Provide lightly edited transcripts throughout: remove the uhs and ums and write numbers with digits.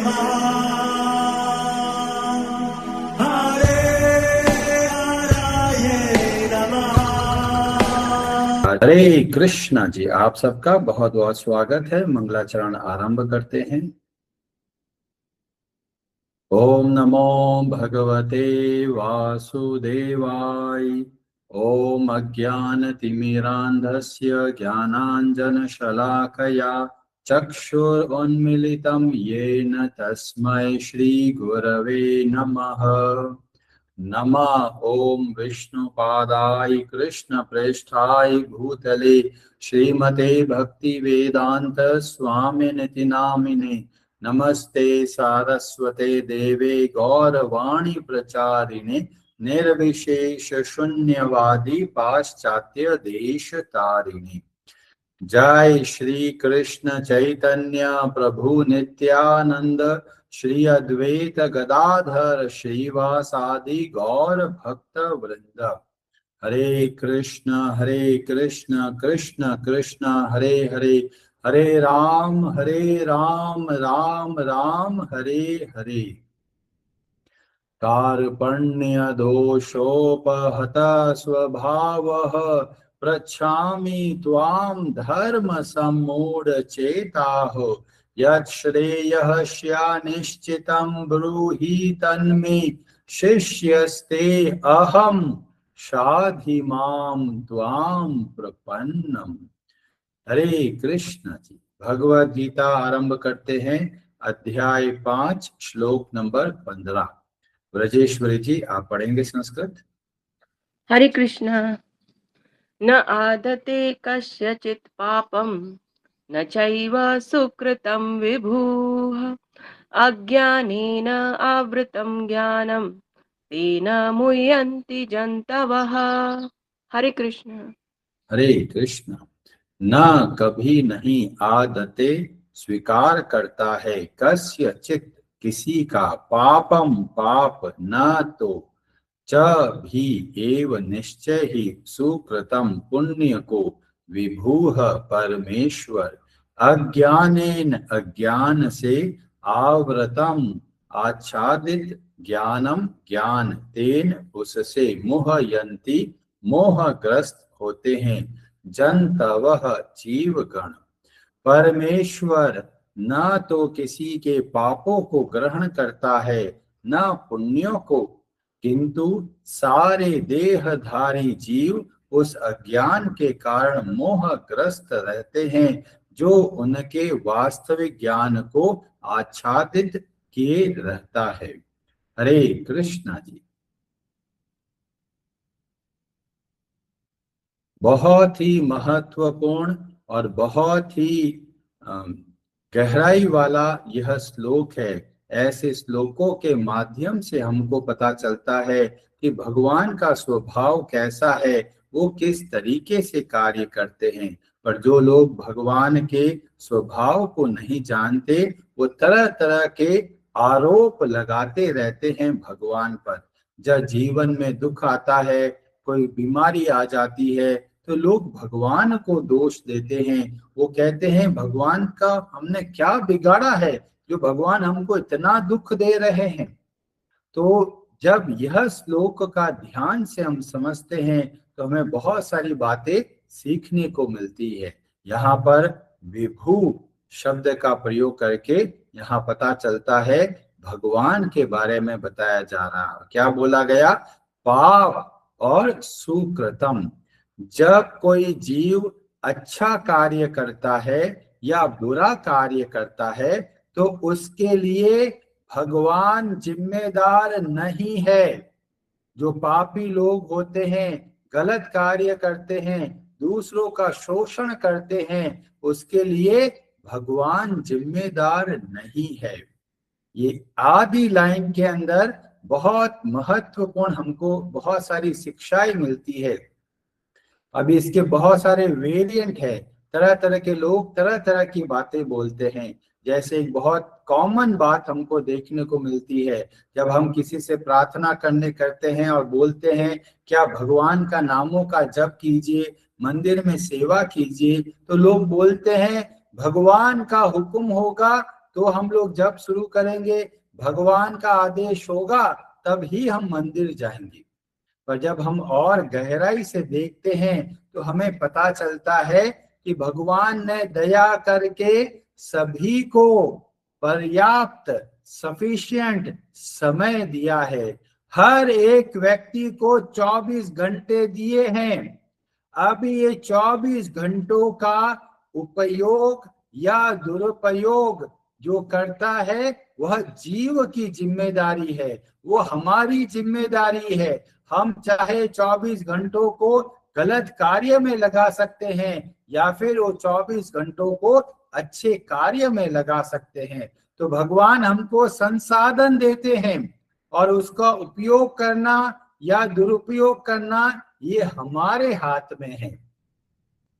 हरे कृष्णा जी, आप सबका बहुत बहुत स्वागत है। मंगलाचरण आरंभ करते हैं। ओम नमो भगवते वासुदेवाय। ओम अज्ञानतिमिरान्धस्य ज्ञानाञ्जनशलाकया चक्षुरुन्मीलितं येन तस्मै श्रीगुरवे नमः। नमः ओम विष्णुपादाय कृष्णप्रेष्ठाय भूतले श्रीमते भक्तिवेदांत स्वामिनिति नामिने नमस्ते सारस्वते देवे गौरवाणी प्रचारिणे निर्विशेष शून्यवादी पाश्चात्य देश तारिणे। जय श्री कृष्ण चैतन्य प्रभु नित्यानंद श्री अद्वैत गदाधर श्रीवासादि गौर भक्त वृंद। हरे कृष्ण कृष्ण कृष्ण हरे हरे, हरे राम राम राम हरे हरे। कार्पण्य दोषोपहत स्वभावः पृच्छामि त्वां धर्म सम्मूढ़ चेताः। यत् श्रेयः स्यान्निश्चितं ब्रूहि तन्मे शिष्यस्ते अहं शाधि मां त्वां प्रपन्नम। हरे कृष्ण जी। भगवद गीता आरंभ करते हैं। अध्याय 5 श्लोक नंबर 15। ब्रजेश्वरी जी, आप पढ़ेंगे संस्कृत। हरे कृष्ण। न आदते कस्यचित् पापं न चैव सुकृतं विभुः अज्ञानेन आवृतं ज्ञानं तेन मुह्यन्ति जन्तवः। हरे कृष्ण। हरे कृष्ण। न कभी नहीं आदते स्वीकार करता है, कस्यचित् किसी का, पापम पाप, न तो च भी एव निश्चय ही, सुकृतम पुण्य को, विभुः परमेश्वर, अज्ञानेन अज्ञान से, आवृतम आच्छादित, ज्ञानम ज्ञान, तेन उससे, मुह्यन्ति मोहग्रस्त होते हैं, जन्तवः जीवगण। परमेश्वर न तो किसी के पापों को ग्रहण करता है न पुण्यों को, किंतु सारे देहधारी जीव उस अज्ञान के कारण मोहग्रस्त रहते हैं जो उनके वास्तविक ज्ञान को आच्छादित किए रहता है। हरे कृष्णा जी। बहुत ही महत्वपूर्ण और बहुत ही गहराई वाला यह श्लोक है। ऐसे श्लोकों के माध्यम से हमको पता चलता है कि भगवान का स्वभाव कैसा है, वो किस तरीके से कार्य करते हैं। पर जो लोग भगवान के स्वभाव को नहीं जानते, वो तरह तरह के आरोप लगाते रहते हैं भगवान पर। जब जीवन में दुख आता है, कोई बीमारी आ जाती है, तो लोग भगवान को दोष देते हैं। वो कहते हैं भगवान का हमने क्या बिगाड़ा है जो भगवान हमको इतना दुख दे रहे हैं। तो जब यह श्लोक का ध्यान से हम समझते हैं तो हमें बहुत सारी बातें सीखने को मिलती है। यहाँ पर विभु शब्द का प्रयोग करके यहाँ पता चलता है भगवान के बारे में बताया जा रहा है। क्या बोला गया? पाप और सुकृतम। जब कोई जीव अच्छा कार्य करता है या बुरा कार्य करता है तो उसके लिए भगवान जिम्मेदार नहीं है। जो पापी लोग होते हैं, गलत कार्य करते हैं, दूसरों का शोषण करते हैं, उसके लिए भगवान जिम्मेदार नहीं है। ये आदि लाइन के अंदर बहुत महत्वपूर्ण हमको बहुत सारी शिक्षाएं मिलती है। अभी इसके बहुत सारे वेरिएंट है। तरह तरह के लोग तरह तरह की बातें बोलते हैं। जैसे एक बहुत कॉमन बात हमको देखने को मिलती है, जब हम किसी से प्रार्थना करते हैं और बोलते हैं क्या भगवान का नामों का जप कीजिए, मंदिर में सेवा कीजिए, तो लोग बोलते हैं भगवान का हुक्म होगा तो हम लोग जब शुरू करेंगे, भगवान का आदेश होगा तब ही हम मंदिर जाएंगे। पर जब हम और गहराई से देखते हैं तो हमें पता चलता है कि भगवान ने दया करके सभी को पर्याप्त सफिशिएंट समय दिया है। हर एक व्यक्ति को 24 घंटे दिए हैं। अब ये 24 घंटों का उपयोग या दुरुपयोग जो करता है वह जीव की जिम्मेदारी है, वो हमारी जिम्मेदारी है। हम चाहे 24 घंटों को गलत कार्य में लगा सकते हैं या फिर वो 24 घंटों को अच्छे कार्य में लगा सकते हैं। तो भगवान हमको संसाधन देते हैं और उसका उपयोग करना या दुरुपयोग करना ये हमारे हाथ में है।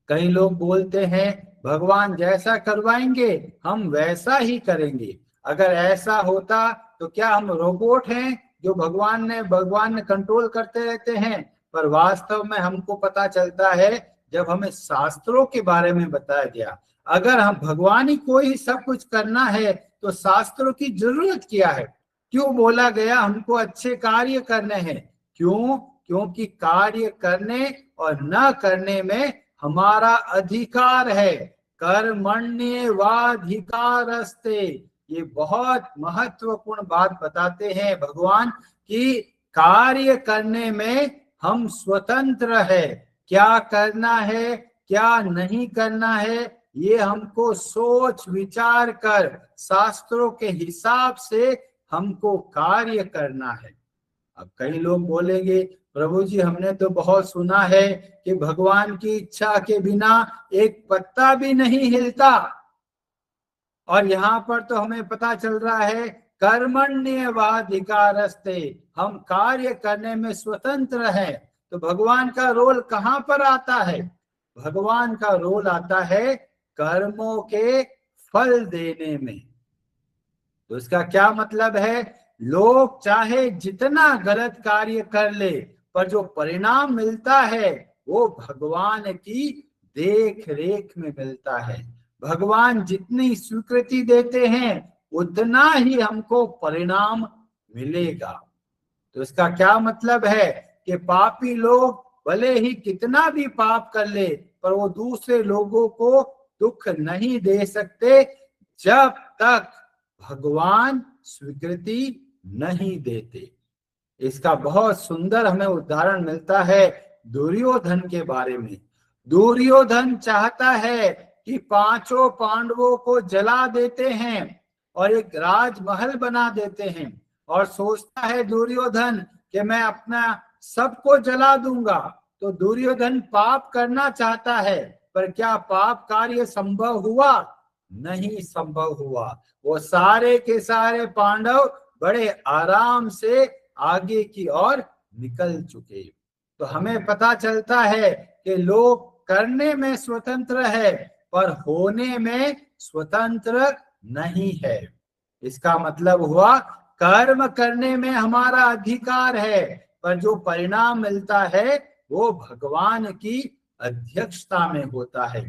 कई लोग बोलते हैं भगवान जैसा करवाएंगे हम वैसा ही करेंगे। अगर ऐसा होता तो क्या हम रोबोट हैं जो भगवान ने कंट्रोल करते रहते हैं? पर वास्तव में हमको पता चलता है जब हमें शास्त्रों के बारे में बताया गया, अगर हम भगवान ही को ही सब कुछ करना है तो शास्त्रों की जरूरत क्या है? क्यों बोला गया हमको अच्छे कार्य करने हैं? क्यों? क्योंकि कार्य करने और न करने में हमारा अधिकार है। कर्मण्येवाधिकारस्ते, ये बहुत महत्वपूर्ण बात बताते हैं भगवान कि कार्य करने में हम स्वतंत्र है। क्या करना है क्या नहीं करना है ये हमको सोच विचार कर शास्त्रों के हिसाब से हमको कार्य करना है। अब कई लोग बोलेंगे प्रभु जी हमने तो बहुत सुना है कि भगवान की इच्छा के बिना एक पत्ता भी नहीं हिलता, और यहाँ पर तो हमें पता चल रहा है कर्मण्येवाधिकारस्ते, हम कार्य करने में स्वतंत्र हैं। तो भगवान का रोल कहाँ पर आता है? भगवान का रोल आता है कर्मों के फल देने में। तो इसका क्या मतलब है? लोग चाहे जितना गलत कार्य कर ले पर जो परिणाम मिलता है वो भगवान की देख रेख में मिलता है। भगवान जितनी स्वीकृति देते हैं उतना ही हमको परिणाम मिलेगा। तो इसका क्या मतलब है कि पापी लोग भले ही कितना भी पाप कर ले पर वो दूसरे लोगों को दुख नहीं दे सकते जब तक भगवान स्वीकृति नहीं देते। इसका बहुत सुंदर हमें उदाहरण मिलता है दुर्योधन के बारे में। दुर्योधन चाहता है कि पांचों पांडवों को जला देते हैं और एक राजमहल बना देते हैं, और सोचता है दुर्योधन कि मैं अपना सबको जला दूंगा। तो दुर्योधन पाप करना चाहता है पर क्या पाप कार्य संभव हुआ? नहीं संभव हुआ। वो सारे के सारे पांडव बड़े आराम से आगे की ओर निकल चुके। तो हमें पता चलता है कि लोग करने में स्वतंत्र है पर होने में स्वतंत्र नहीं है। इसका मतलब हुआ कर्म करने में हमारा अधिकार है पर जो परिणाम मिलता है वो भगवान की अध्यक्षता में होता है।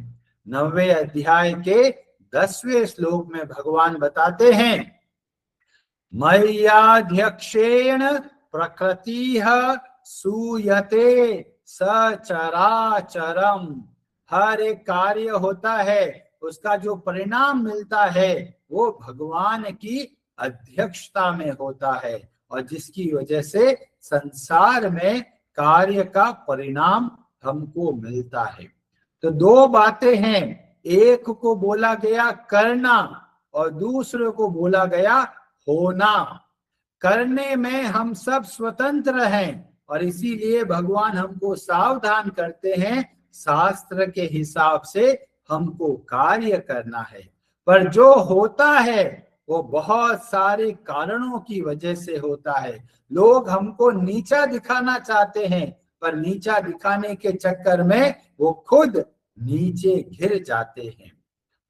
9वें अध्याय के 10वें श्लोक में भगवान बताते हैं मय्याध्यक्षेण प्रकृति सूयते सचराचरम। हर एक कार्य होता है उसका जो परिणाम मिलता है वो भगवान की अध्यक्षता में होता है और जिसकी वजह से संसार में कार्य का परिणाम हमको मिलता है। तो दो बातें हैं, एक को बोला गया करना और दूसरे को बोला गया होना। करने में हम सब स्वतंत्र हैं और इसीलिए भगवान हमको सावधान करते हैं शास्त्र के हिसाब से हमको कार्य करना है। पर जो होता है वो बहुत सारे कारणों की वजह से होता है। लोग हमको नीचा दिखाना चाहते हैं पर नीचा दिखाने के चक्कर में वो खुद नीचे गिर जाते हैं।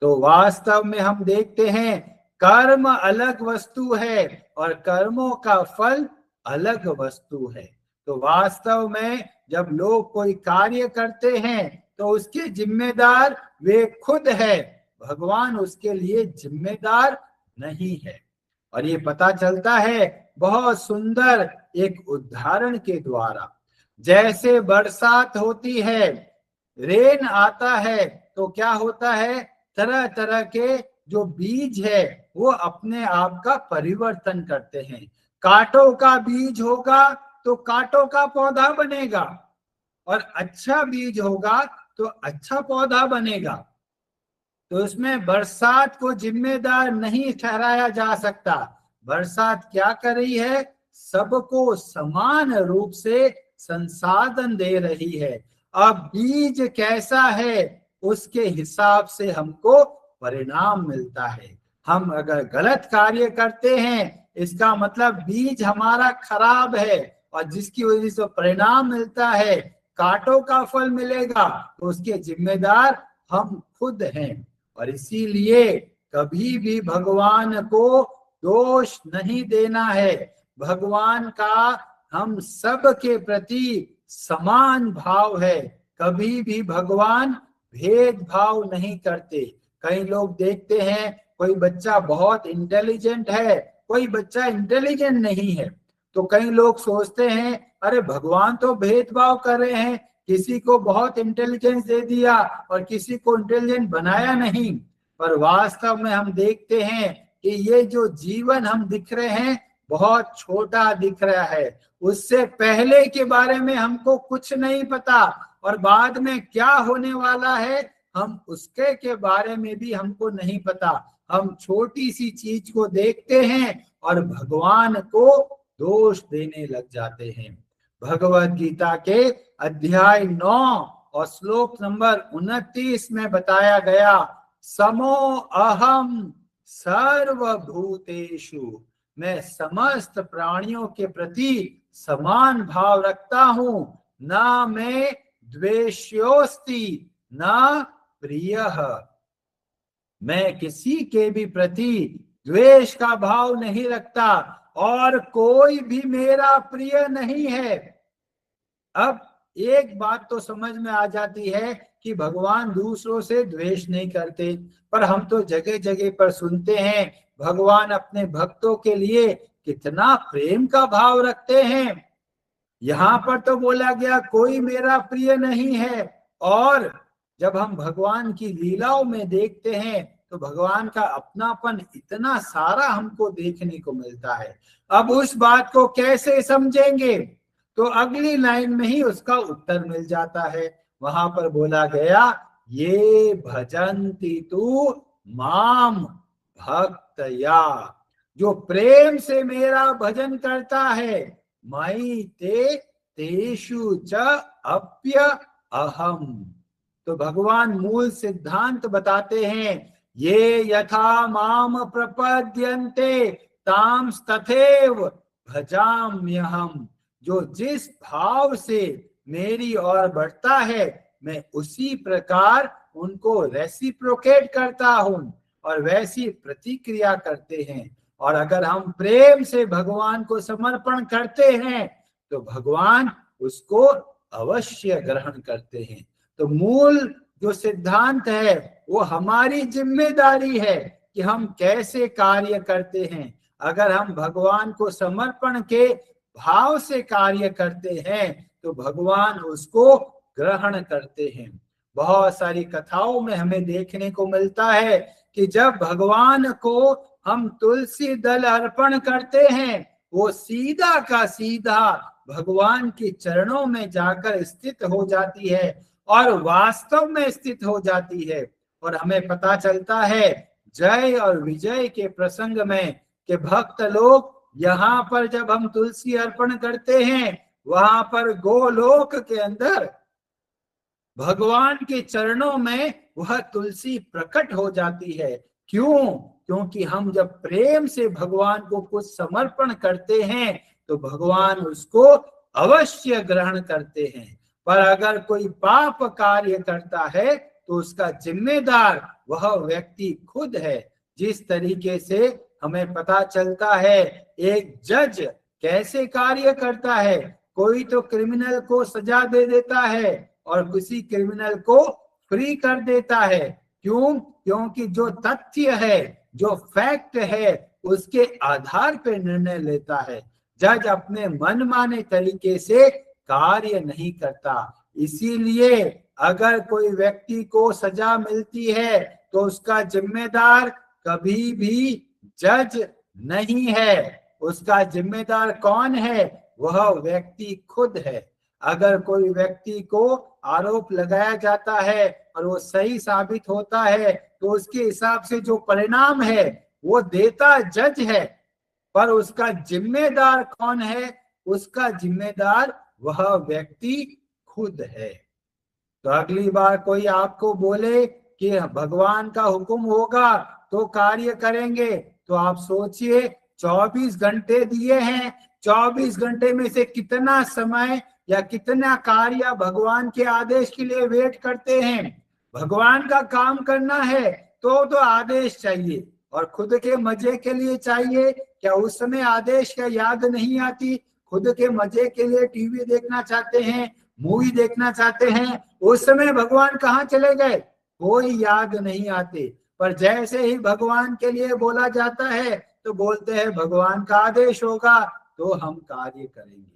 तो वास्तव में हम देखते हैं कर्म अलग वस्तु है और कर्मों का फल अलग वस्तु है। तो वास्तव में जब लोग कोई कार्य करते हैं तो उसके जिम्मेदार वे खुद है, भगवान उसके लिए जिम्मेदार नहीं है। और ये पता चलता है बहुत सुंदर एक उदाहरण के द्वारा। जैसे बरसात होती है, रेन आता है, तो क्या होता है, तरह तरह के जो बीज है वो अपने आप का परिवर्तन करते हैं। कांटों का बीज होगा तो कांटों का पौधा बनेगा, और अच्छा बीज होगा तो अच्छा पौधा बनेगा। तो इसमें बरसात को जिम्मेदार नहीं ठहराया जा सकता। बरसात क्या कर रही है, सबको समान रूप से संसाधन दे रही है। अब बीज कैसा है उसके हिसाब से हमको परिणाम मिलता है। हम अगर गलत कार्य करते हैं इसका मतलब बीज हमारा खराब है, और जिसकी वजह से परिणाम मिलता है, कांटों का फल मिलेगा, तो उसके जिम्मेदार हम खुद हैं। और इसीलिए कभी भी भगवान को दोष नहीं देना है। भगवान का हम सब के प्रति समान भाव है। कभी भी भगवान भेदभाव नहीं करते। कई लोग देखते हैं कोई बच्चा बहुत इंटेलिजेंट है, कोई बच्चा इंटेलिजेंट नहीं है, तो कई लोग सोचते हैं अरे भगवान तो भेदभाव कर रहे हैं, किसी को बहुत इंटेलिजेंस दे दिया और किसी को इंटेलिजेंट बनाया नहीं। पर वास्तव में हम देखते हैं कि ये जो जीवन हम दिख रहे हैं बहुत छोटा दिख रहा है। उससे पहले के बारे में हमको कुछ नहीं पता, और बाद में क्या होने वाला है हम उसके के बारे में भी हमको नहीं पता। हम छोटी सी चीज को देखते हैं और भगवान को दोष देने लग जाते हैं। भगवत गीता के अध्याय 9 और श्लोक नंबर 29 में बताया गया, समो अहम सर्वभूतेषु, मैं समस्त प्राणियों के प्रति समान भाव रखता हूं, न मैं द्वेष्योस्ति न प्रियः, मैं किसी के भी प्रति द्वेष का भाव नहीं रखता और कोई भी मेरा प्रिय नहीं है। अब एक बात तो समझ में आ जाती है कि भगवान दूसरों से द्वेष नहीं करते, पर हम तो जगह जगह पर सुनते हैं भगवान अपने भक्तों के लिए कितना प्रेम का भाव रखते हैं। यहाँ पर तो बोला गया कोई मेरा प्रिय नहीं है, और जब हम भगवान की लीलाओं में देखते हैं तो भगवान का अपनापन इतना सारा हमको देखने को मिलता है। अब उस बात को कैसे समझेंगे, तो अगली लाइन में ही उसका उत्तर मिल जाता है। वहां पर बोला गया, ये भजन्ति तु माम भक्तया, जो प्रेम से मेरा भजन करता है, मयि ते तेषु च अप्य अहम। तो भगवान मूल सिद्धांत बताते हैं, ये यथा माम प्रपद्यन्ते ताम तथैव भजाम्यहम्, जो जिस भाव से मेरी ओर बढ़ता है मैं उसी प्रकार उनको रेसिप्रोकेट करता हूं और वैसी प्रतिक्रिया करते हैं। और अगर हम प्रेम से भगवान को समर्पण करते हैं तो भगवान उसको अवश्य ग्रहण करते हैं। तो मूल जो सिद्धांत है वो हमारी जिम्मेदारी है कि हम कैसे कार्य करते हैं। अगर हम भगवान को समर्पण के भाव से कार्य करते हैं तो भगवान उसको ग्रहण करते हैं। बहुत सारी कथाओं में हमें देखने को मिलता है कि जब भगवान को हम तुलसी दल अर्पण करते हैं वो सीधा का सीधा भगवान के चरणों में जाकर स्थित हो जाती है और वास्तव में स्थित हो जाती है। और हमें पता चलता है जय और विजय के प्रसंग में कि भक्त लोग यहाँ पर जब हम तुलसी अर्पण करते हैं वहां पर गोलोक के अंदर भगवान के चरणों में वह तुलसी प्रकट हो जाती है। क्यों? क्योंकि हम जब प्रेम से भगवान को कुछ समर्पण करते हैं तो भगवान उसको अवश्य ग्रहण करते हैं। पर अगर कोई पाप कार्य करता है तो उसका जिम्मेदार वह व्यक्ति खुद है। जिस तरीके से हमें पता चलता है एक जज कैसे कार्य करता है, कोई तो क्रिमिनल को सजा दे देता है और किसी क्रिमिनल को फ्री कर देता है। क्यों? क्योंकि जो तथ्य है, जो फैक्ट है, उसके आधार पर निर्णय लेता है। जज अपने मनमाने तरीके से कार्य नहीं करता। इसीलिए अगर कोई व्यक्ति को सजा मिलती है तो उसका जिम्मेदार कभी भी जज नहीं है। उसका जिम्मेदार कौन है? वह व्यक्ति खुद है। अगर कोई व्यक्ति को आरोप लगाया जाता है और वो सही साबित होता है तो उसके हिसाब से जो परिणाम है वो देता जज है, पर उसका जिम्मेदार कौन है? उसका जिम्मेदार वह व्यक्ति खुद है। तो अगली बार कोई आपको बोले कि भगवान का हुक्म होगा तो कार्य करेंगे, तो आप सोचिए 24 घंटे दिए हैं, 24 घंटे में से कितना समय या कितना कार्य भगवान के आदेश के लिए वेट करते हैं। भगवान का काम करना है तो आदेश चाहिए, और खुद के मजे के लिए चाहिए। क्या उस समय आदेश का याद नहीं आती? खुद के मजे के लिए टीवी देखना चाहते हैं, मूवी देखना चाहते हैं, उस समय भगवान कहाँ चले गए? कोई याद नहीं आते। पर जैसे ही भगवान के लिए बोला जाता है तो बोलते हैं भगवान का आदेश होगा तो हम कार्य करेंगे।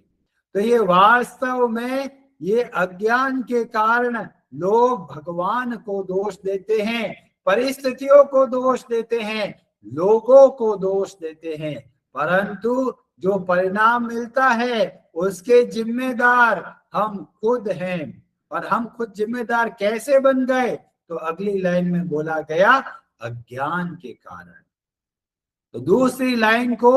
तो ये वास्तव में ये अज्ञान के कारण लोग भगवान को दोष देते हैं, परिस्थितियों को दोष देते हैं, लोगों को दोष देते हैं, परंतु जो परिणाम मिलता है उसके जिम्मेदार हम खुद हैं। और हम खुद जिम्मेदार कैसे बन गए? तो अगली लाइन में बोला गया, अज्ञान के कारण। तो दूसरी लाइन को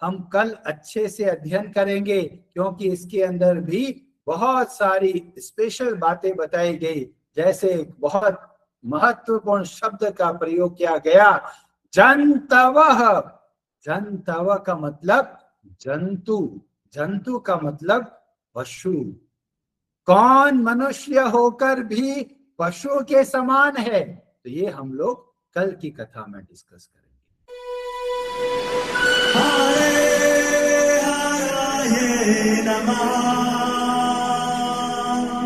हम कल अच्छे से अध्ययन करेंगे, क्योंकि इसके अंदर भी बहुत सारी स्पेशल बातें बताई गई। जैसे बहुत महत्वपूर्ण शब्द का प्रयोग किया गया, जंतवः। जंतव का मतलब जंतु, जंतु का मतलब पशु। कौन मनुष्य होकर भी पशु के समान है? तो ये हम लोग कल की कथा में डिस्कस करेंगे। हरे हरे नमः।